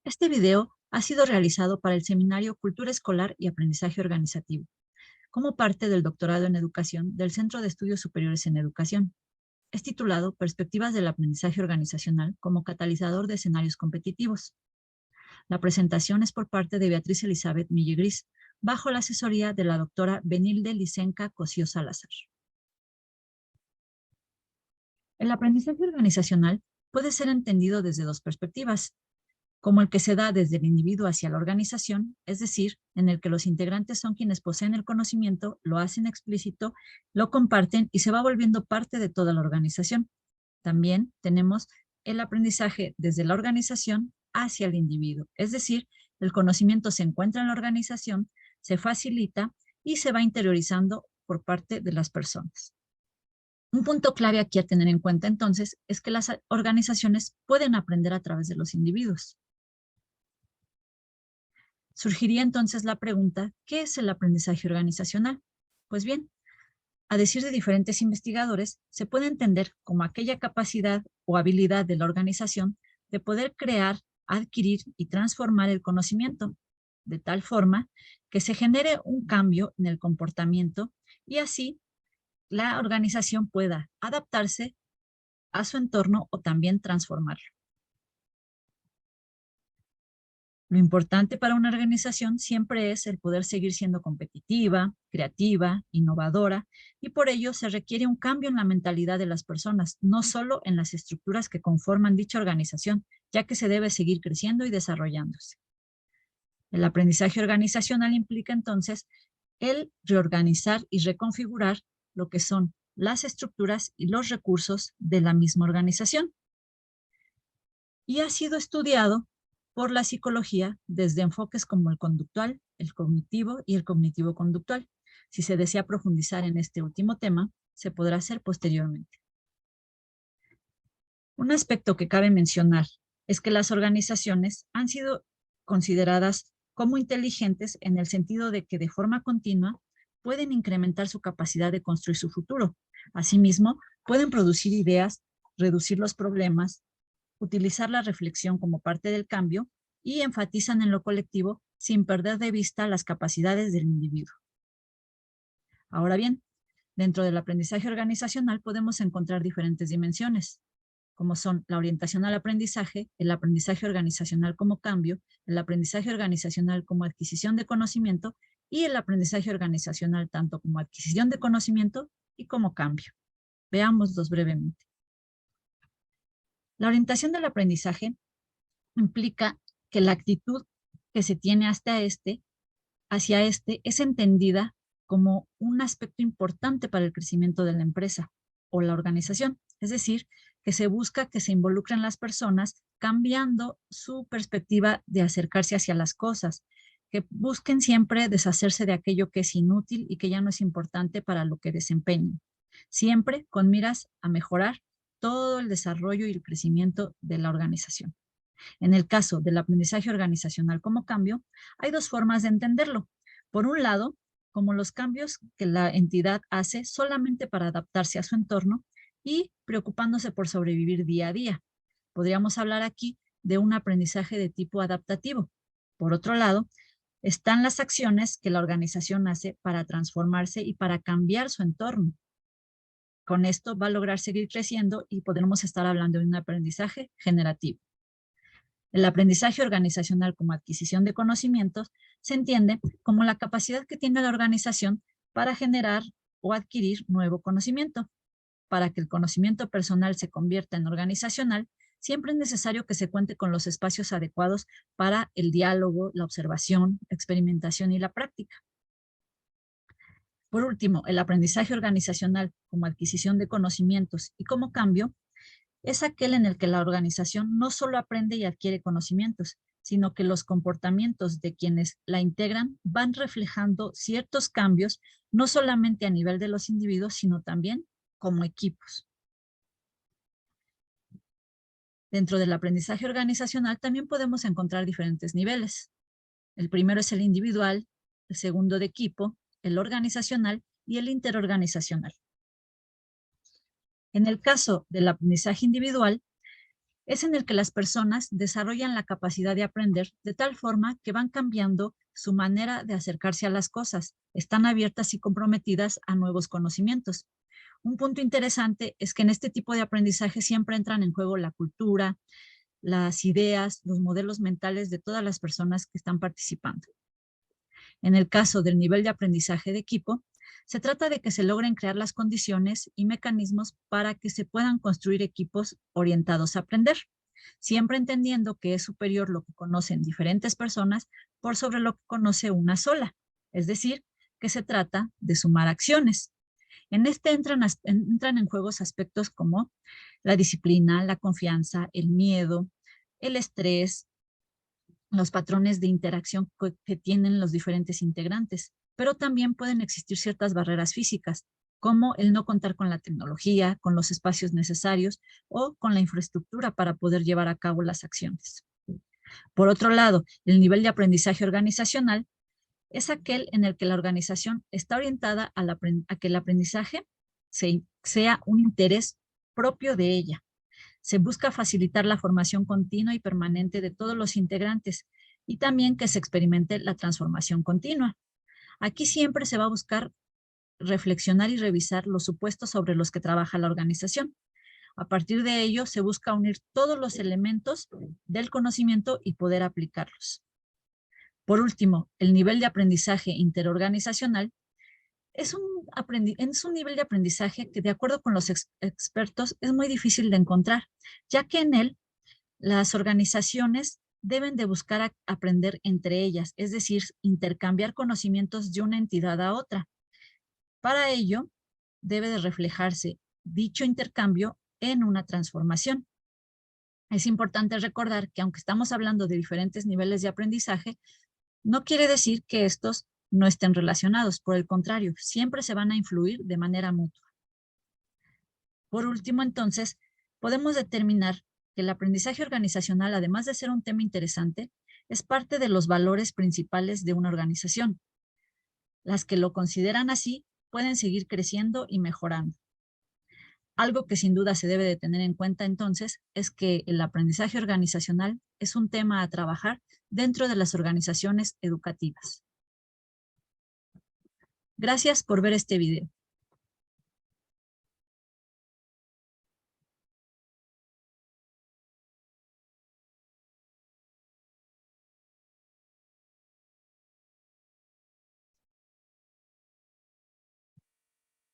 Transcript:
Este video ha sido realizado para el seminario Cultura Escolar y Aprendizaje Organizativo, como parte del doctorado en Educación del Centro de Estudios Superiores en Educación. Es titulado Perspectivas del Aprendizaje Organizacional como catalizador de escenarios competitivos. La presentación es por parte de Beatriz Elizabeth Millegris, bajo la asesoría de la doctora Benilde Licenca Cosío Salazar. El aprendizaje organizacional puede ser entendido desde dos perspectivas, como el que se da desde el individuo hacia la organización, es decir, en el que los integrantes son quienes poseen el conocimiento, lo hacen explícito, lo comparten y se va volviendo parte de toda la organización. También tenemos el aprendizaje desde la organización hacia el individuo, es decir, el conocimiento se encuentra en la organización, se facilita y se va interiorizando por parte de las personas. Un punto clave aquí a tener en cuenta entonces es que las organizaciones pueden aprender a través de los individuos. Surgiría entonces la pregunta, ¿qué es el aprendizaje organizacional? Pues bien, a decir de diferentes investigadores, se puede entender como aquella capacidad o habilidad de la organización de poder crear, adquirir y transformar el conocimiento, de tal forma que se genere un cambio en el comportamiento y así la organización pueda adaptarse a su entorno o también transformarlo. Lo importante para una organización siempre es el poder seguir siendo competitiva, creativa, innovadora, y por ello se requiere un cambio en la mentalidad de las personas, no solo en las estructuras que conforman dicha organización, ya que se debe seguir creciendo y desarrollándose. El aprendizaje organizacional implica entonces el reorganizar y reconfigurar lo que son las estructuras y los recursos de la misma organización. Y ha sido estudiado por la psicología desde enfoques como el conductual, el cognitivo y el cognitivo-conductual. Si se desea profundizar en este último tema, se podrá hacer posteriormente. Un aspecto que cabe mencionar es que las organizaciones han sido consideradas como inteligentes en el sentido de que de forma continua pueden incrementar su capacidad de construir su futuro. Asimismo, pueden producir ideas, reducir los problemas, utilizar la reflexión como parte del cambio y enfatizan en lo colectivo sin perder de vista las capacidades del individuo. Ahora bien, dentro del aprendizaje organizacional podemos encontrar diferentes dimensiones, como son la orientación al aprendizaje, el aprendizaje organizacional como cambio, el aprendizaje organizacional como adquisición de conocimiento y el aprendizaje organizacional tanto como adquisición de conocimiento y como cambio. Veámoslos brevemente. La orientación del aprendizaje implica que la actitud que se tiene hacia este es entendida como un aspecto importante para el crecimiento de la empresa o la organización. Es decir, que se busca que se involucren las personas cambiando su perspectiva de acercarse hacia las cosas, que busquen siempre deshacerse de aquello que es inútil y que ya no es importante para lo que desempeñan. Siempre con miras a mejorar todo el desarrollo y el crecimiento de la organización. En el caso del aprendizaje organizacional como cambio, hay dos formas de entenderlo. Por un lado, como los cambios que la entidad hace solamente para adaptarse a su entorno y preocupándose por sobrevivir día a día. Podríamos hablar aquí de un aprendizaje de tipo adaptativo. Por otro lado, están las acciones que la organización hace para transformarse y para cambiar su entorno. Con esto va a lograr seguir creciendo y podremos estar hablando de un aprendizaje generativo. El aprendizaje organizacional como adquisición de conocimientos se entiende como la capacidad que tiene la organización para generar o adquirir nuevo conocimiento. Para que el conocimiento personal se convierta en organizacional, siempre es necesario que se cuente con los espacios adecuados para el diálogo, la observación, la experimentación y la práctica. Por último, el aprendizaje organizacional como adquisición de conocimientos y como cambio es aquel en el que la organización no solo aprende y adquiere conocimientos, sino que los comportamientos de quienes la integran van reflejando ciertos cambios, no solamente a nivel de los individuos, sino también como equipos. Dentro del aprendizaje organizacional también podemos encontrar diferentes niveles. El primero es el individual, el segundo de equipo, el organizacional y el interorganizacional. En el caso del aprendizaje individual, Es en el que las personas desarrollan la capacidad de aprender de tal forma que van cambiando su manera de acercarse a las cosas, están abiertas y comprometidas a nuevos conocimientos. Un punto interesante es que en este tipo de aprendizaje siempre entran en juego la cultura, las ideas, los modelos mentales de todas las personas que están participando. En el caso del nivel de aprendizaje de equipo, se trata de que se logren crear las condiciones y mecanismos para que se puedan construir equipos orientados a aprender, siempre entendiendo que es superior lo que conocen diferentes personas por sobre lo que conoce una sola. Es decir, que se trata de sumar acciones. En este entran en juegos aspectos como la disciplina, la confianza, el miedo, el estrés, los patrones de interacción que tienen los diferentes integrantes, pero también pueden existir ciertas barreras físicas, como el no contar con la tecnología, con los espacios necesarios o con la infraestructura para poder llevar a cabo las acciones. Por otro lado, el nivel de aprendizaje organizacional es aquel en el que la organización está orientada a que el aprendizaje sea un interés propio de ella. Se busca facilitar la formación continua y permanente de todos los integrantes y también que se experimente la transformación continua. Aquí siempre se va a buscar reflexionar y revisar los supuestos sobre los que trabaja la organización. A partir de ello, se busca unir todos los elementos del conocimiento y poder aplicarlos. Por último, el nivel de aprendizaje interorganizacional es un nivel de aprendizaje que, de acuerdo con los expertos, es muy difícil de encontrar, ya que en él las organizaciones deben de buscar aprender entre ellas, es decir, intercambiar conocimientos de una entidad a otra. Para ello, debe de reflejarse dicho intercambio en una transformación. Es importante recordar que aunque estamos hablando de diferentes niveles de aprendizaje, no quiere decir que estos no estén relacionados, por el contrario, siempre se van a influir de manera mutua. Por último, entonces, podemos determinar que el aprendizaje organizacional, además de ser un tema interesante, es parte de los valores principales de una organización. Las que lo consideran así pueden seguir creciendo y mejorando. Algo que sin duda se debe de tener en cuenta entonces es que el aprendizaje organizacional es un tema a trabajar dentro de las organizaciones educativas. Gracias por ver este video.